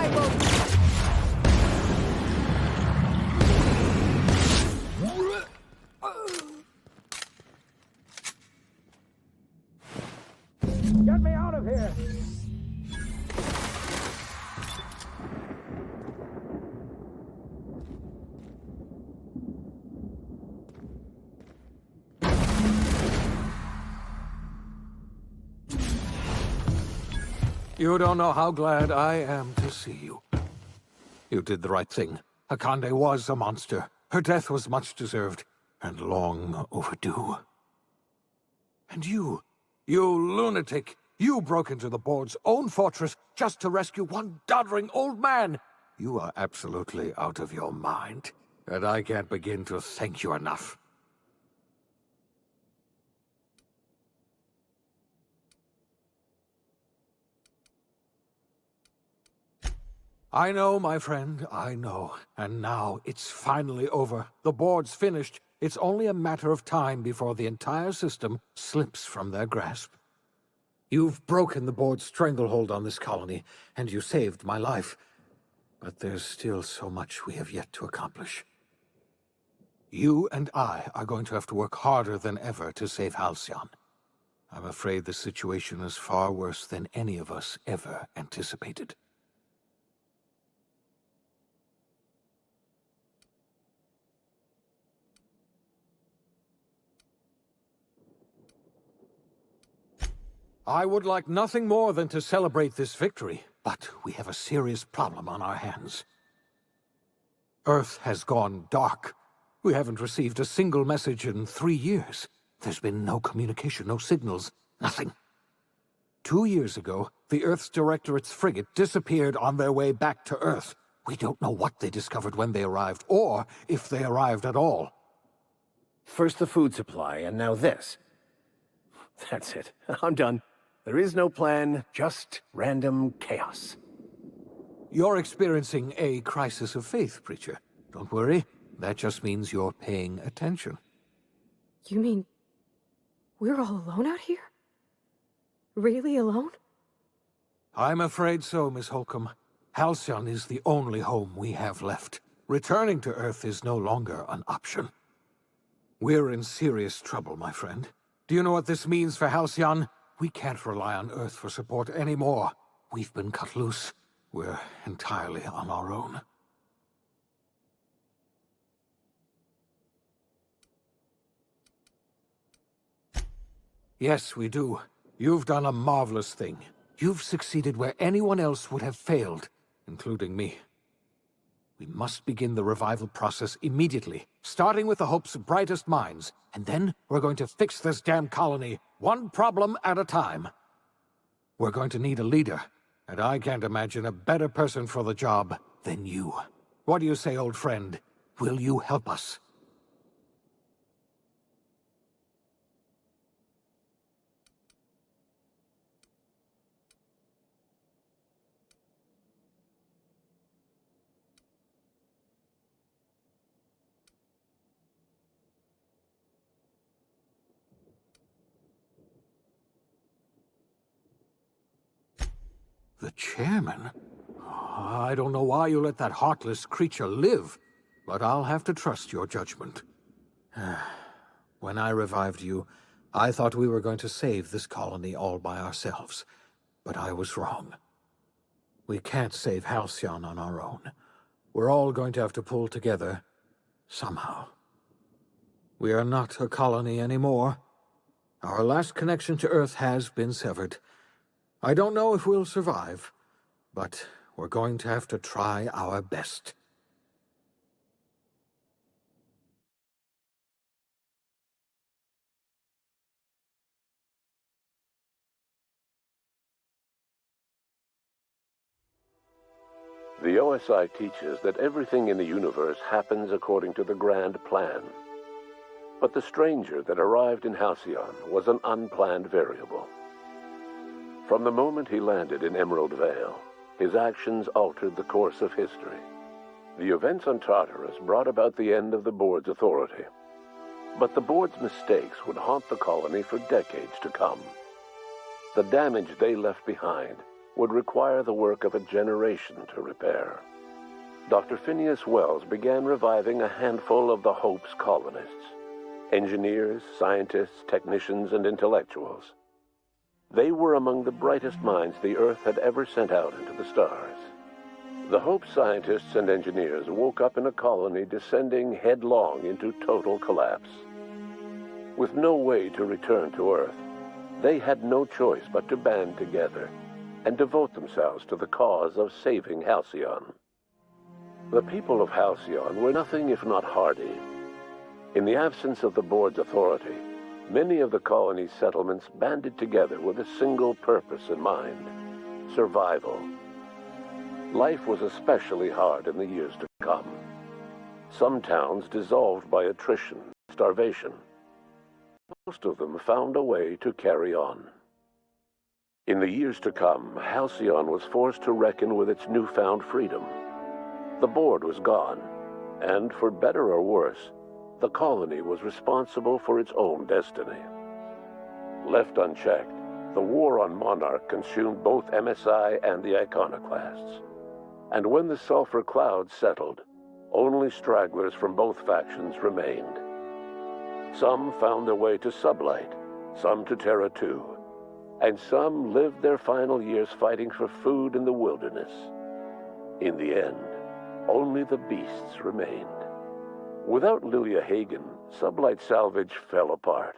I will... Get me out of here! You don't know how glad I am to see you. You did the right thing. Akande was a monster. Her death was much deserved, and long overdue. And you lunatic, you broke into the board's own fortress just to rescue one doddering old man. You are absolutely out of your mind, and I can't begin to thank you enough. I know, my friend, I know. And now it's finally over. The board's finished. It's only a matter of time before the entire system slips from their grasp. You've broken the board's stranglehold on this colony, and you saved my life. But there's still so much we have yet to accomplish. You and I are going to have to work harder than ever to save Halcyon. I'm afraid the situation is far worse than any of us ever anticipated. I would like nothing more than to celebrate this victory, but we have a serious problem on our hands. Earth has gone dark. We haven't received a single message in 3 years. There's been no communication, no signals, nothing. 2 years ago, the Earth's Directorate's frigate disappeared on their way back to Earth. We don't know what they discovered when they arrived, or if they arrived at all. First the food supply, and now this. That's it. I'm done. There is no plan, just random chaos. You're experiencing a crisis of faith, Preacher. Don't worry. That just means you're paying attention. You mean... we're all alone out here? Really alone? I'm afraid so, Miss Holcomb. Halcyon is the only home we have left. Returning to Earth is no longer an option. We're in serious trouble, my friend. Do you know what this means for Halcyon? We can't rely on Earth for support anymore. We've been cut loose. We're entirely on our own. Yes, we do. You've done a marvelous thing. You've succeeded where anyone else would have failed, including me. We must begin the revival process immediately, starting with the Hope's brightest minds, and then we're going to fix this damn colony, one problem at a time. We're going to need a leader, and I can't imagine a better person for the job than you. What do you say, old friend? Will you help us? The chairman? I don't know why you let that heartless creature live, but I'll have to trust your judgment. When I revived you, I thought we were going to save this colony all by ourselves, but I was wrong. We can't save Halcyon on our own. We're all going to have to pull together, somehow. We are not a colony anymore. Our last connection to Earth has been severed. I don't know if we'll survive, but we're going to have to try our best. The OSI teaches that everything in the universe happens according to the grand plan. But the stranger that arrived in Halcyon was an unplanned variable. From the moment he landed in Emerald Vale, his actions altered the course of history. The events on Tartarus brought about the end of the board's authority. But the board's mistakes would haunt the colony for decades to come. The damage they left behind would require the work of a generation to repair. Dr. Phineas Wells began reviving a handful of the Hope's colonists: engineers, scientists, technicians, and intellectuals. They were among the brightest minds the Earth had ever sent out into the stars. The Hope scientists and engineers woke up in a colony descending headlong into total collapse. With no way to return to Earth, they had no choice but to band together and devote themselves to the cause of saving Halcyon. The people of Halcyon were nothing if not hardy. In the absence of the board's authority, many of the colony's settlements banded together with a single purpose in mind: survival. Life was especially hard in the years to come. Some towns dissolved by attrition, starvation. Most of them found a way to carry on. In the years to come, Halcyon was forced to reckon with its newfound freedom. The board was gone, and for better or worse, the colony was responsible for its own destiny. Left unchecked, the war on Monarch consumed both MSI and the Iconoclasts. And when the sulfur cloud settled, only stragglers from both factions remained. Some found their way to Sublight, some to Terra 2, and some lived their final years fighting for food in the wilderness. In the end, only the beasts remained. Without Lilia Hagen, Sublight Salvage fell apart.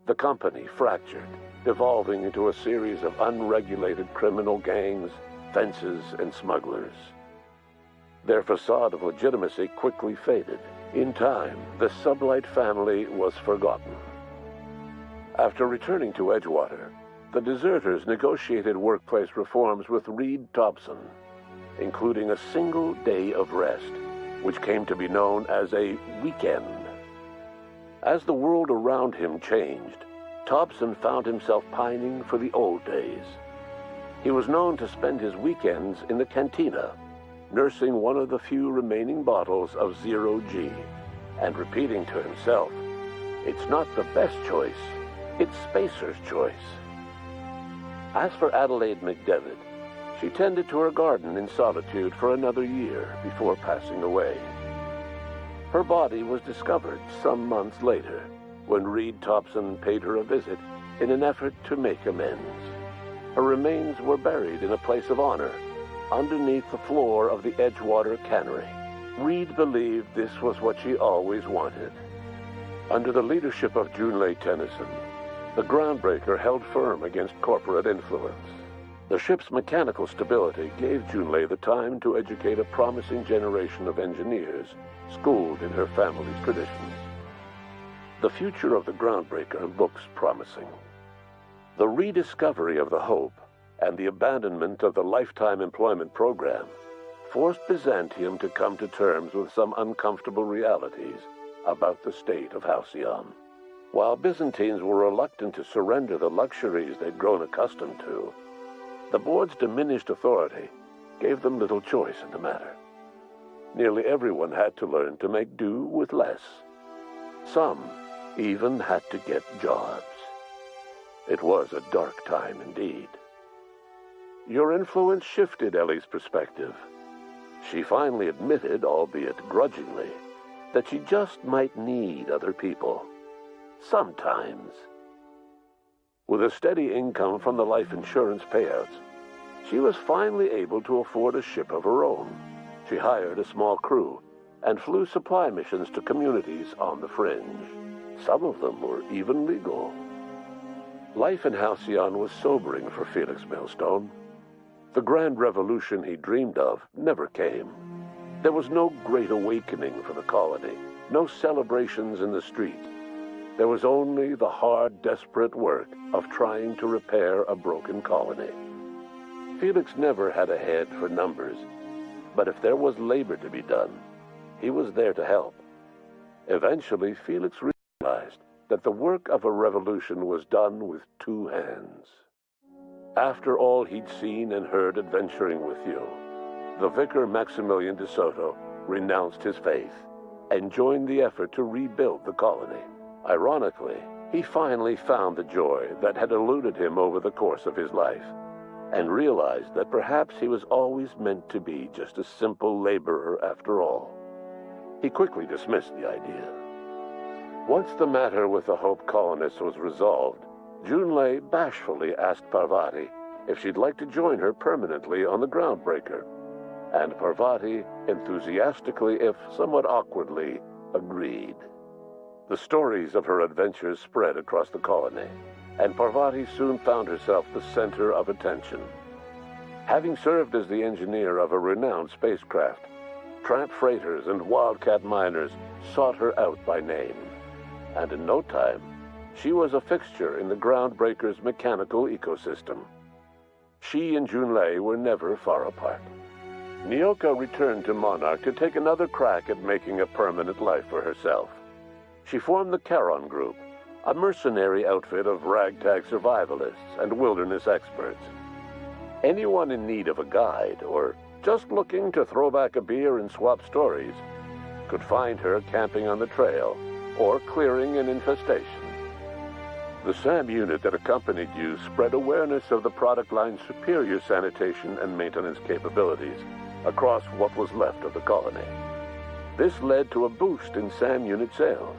The company fractured, devolving into a series of unregulated criminal gangs, fences, and smugglers. Their facade of legitimacy quickly faded. In time, the Sublight family was forgotten. After returning to Edgewater, the deserters negotiated workplace reforms with Reed Thompson, including a single day of rest, which came to be known as a weekend. As the world around him changed, Thompson found himself pining for the old days. He was known to spend his weekends in the cantina, nursing one of the few remaining bottles of Zero-G, and repeating to himself, "It's not the best choice, it's Spacer's choice." As for Adelaide McDevitt, she tended to her garden in solitude for another year before passing away. Her body was discovered some months later, when Reed Thompson paid her a visit in an effort to make amends. Her remains were buried in a place of honor, underneath the floor of the Edgewater Cannery. Reed believed this was what she always wanted. Under the leadership of Junlei Tennyson, the Groundbreaker held firm against corporate influence. The ship's mechanical stability gave Junlei the time to educate a promising generation of engineers schooled in her family's traditions. The future of the Groundbreaker looks promising. The rediscovery of the Hope and the abandonment of the lifetime employment program forced Byzantium to come to terms with some uncomfortable realities about the state of Halcyon. While Byzantines were reluctant to surrender the luxuries they'd grown accustomed to, the board's diminished authority gave them little choice in the matter. Nearly everyone had to learn to make do with less. Some even had to get jobs. It was a dark time indeed. Your influence shifted Ellie's perspective. She finally admitted, albeit grudgingly, that she just might need other people. Sometimes. With a steady income from the life insurance payouts, she was finally able to afford a ship of her own. She hired a small crew and flew supply missions to communities on the fringe. Some of them were even legal. Life in Halcyon was sobering for Felix Millstone. The grand revolution he dreamed of never came. There was no great awakening for the colony, no celebrations in the street. There was only the hard, desperate work of trying to repair a broken colony. Felix never had a head for numbers, but if there was labor to be done, he was there to help. Eventually, Felix realized that the work of a revolution was done with two hands. After all he'd seen and heard adventuring with you, the vicar Maximilian de Soto renounced his faith and joined the effort to rebuild the colony. Ironically, he finally found the joy that had eluded him over the course of his life. and realized that perhaps he was always meant to be just a simple laborer after all. He quickly dismissed the idea. Once the matter with the Hope colonists was resolved, Junlei bashfully asked Parvati if she'd like to join her permanently on the Groundbreaker, and Parvati enthusiastically, if somewhat awkwardly, agreed. The stories of her adventures spread across the colony, and Parvati soon found herself the center of attention. Having served as the engineer of a renowned spacecraft, tramp freighters and wildcat miners sought her out by name, and in no time, she was a fixture in the Groundbreaker's mechanical ecosystem. She and Junlei were never far apart. Nyoka returned to Monarch to take another crack at making a permanent life for herself. She formed the Charon Group, a mercenary outfit of ragtag survivalists and wilderness experts. Anyone in need of a guide, or just looking to throw back a beer and swap stories, could find her camping on the trail or clearing an infestation. The SAM unit that accompanied you spread awareness of the product line's superior sanitation and maintenance capabilities across what was left of the colony. This led to a boost in SAM unit sales.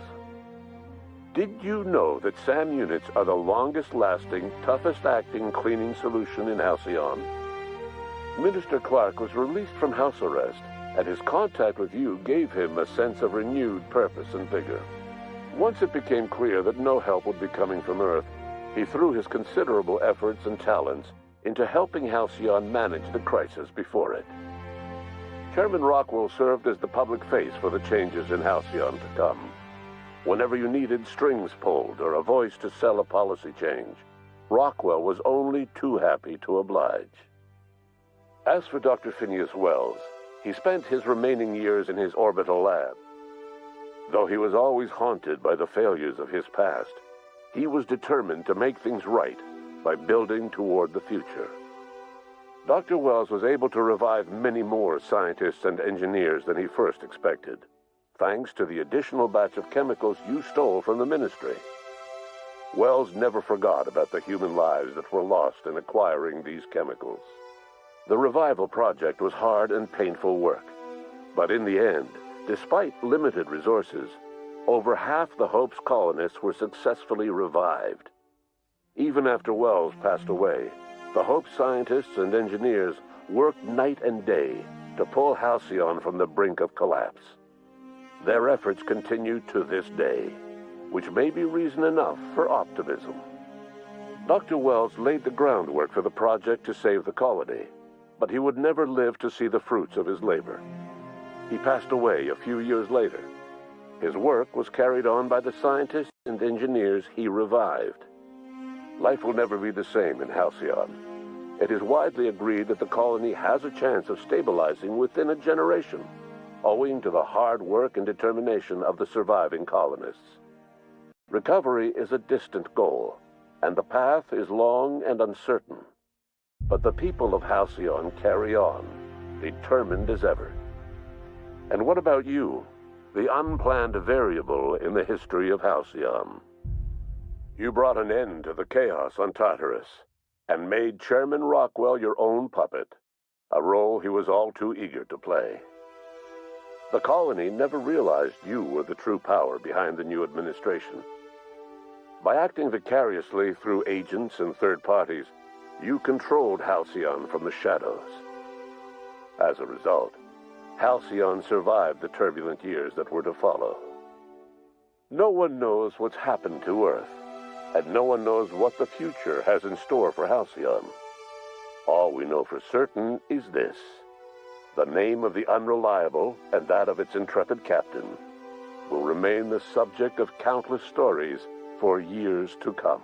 Did you know that SAM units are the longest-lasting, toughest-acting cleaning solution in Halcyon? Minister Clark was released from house arrest, and his contact with you gave him a sense of renewed purpose and vigor. Once it became clear that no help would be coming from Earth, he threw his considerable efforts and talents into helping Halcyon manage the crisis before it. Chairman Rockwell served as the public face for the changes in Halcyon to come. Whenever you needed strings pulled or a voice to sell a policy change, Rockwell was only too happy to oblige. As for Dr. Phineas Wells, he spent his remaining years in his orbital lab. Though he was always haunted by the failures of his past, he was determined to make things right by building toward the future. Dr. Wells was able to revive many more scientists and engineers than he first expected, thanks to the additional batch of chemicals you stole from the Ministry. Wells never forgot about the human lives that were lost in acquiring these chemicals. The revival project was hard and painful work, but in the end, despite limited resources, over half the Hope's colonists were successfully revived. Even after Wells passed away, the Hope scientists and engineers worked night and day to pull Halcyon from the brink of collapse. Their efforts continue to this day, which may be reason enough for optimism. Dr. Wells laid the groundwork for the project to save the colony, but he would never live to see the fruits of his labor. He passed away a few years later. His work was carried on by the scientists and engineers he revived. Life will never be the same in Halcyon. It is widely agreed that the colony has a chance of stabilizing within a generation, owing to the hard work and determination of the surviving colonists. Recovery is a distant goal, and the path is long and uncertain. But the people of Halcyon carry on, determined as ever. And what about you, the unplanned variable in the history of Halcyon? You brought an end to the chaos on Tartarus, and made Chairman Rockwell your own puppet, a role he was all too eager to play. The colony never realized you were the true power behind the new administration. By acting vicariously through agents and third parties, you controlled Halcyon from the shadows. As a result, Halcyon survived the turbulent years that were to follow. No one knows what's happened to Earth, and no one knows what the future has in store for Halcyon. All we know for certain is this: the name of the Unreliable and that of its intrepid captain will remain the subject of countless stories for years to come.